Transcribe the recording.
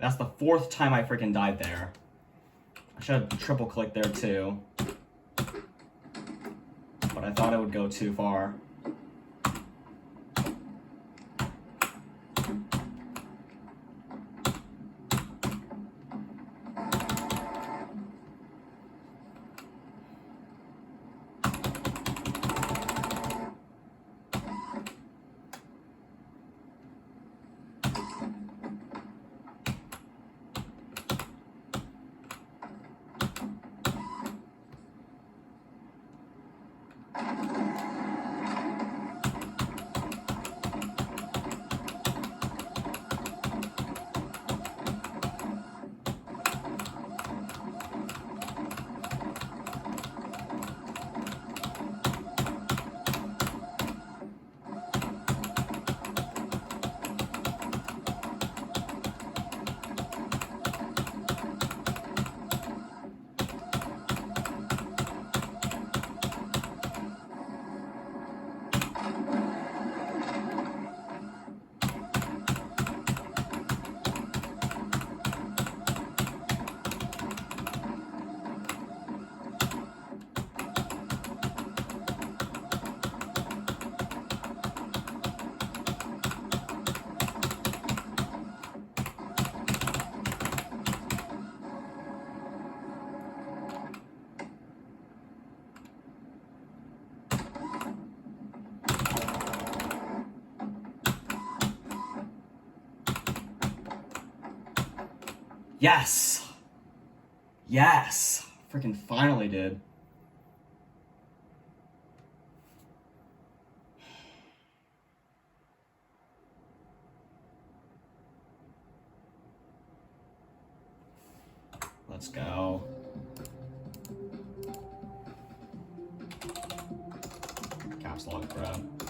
That's the 4th time I freaking died there. I should have triple clicked there too. But I thought it would go too far. Yes! Yes! Freaking finally did. Let's go. Caps lock, bro.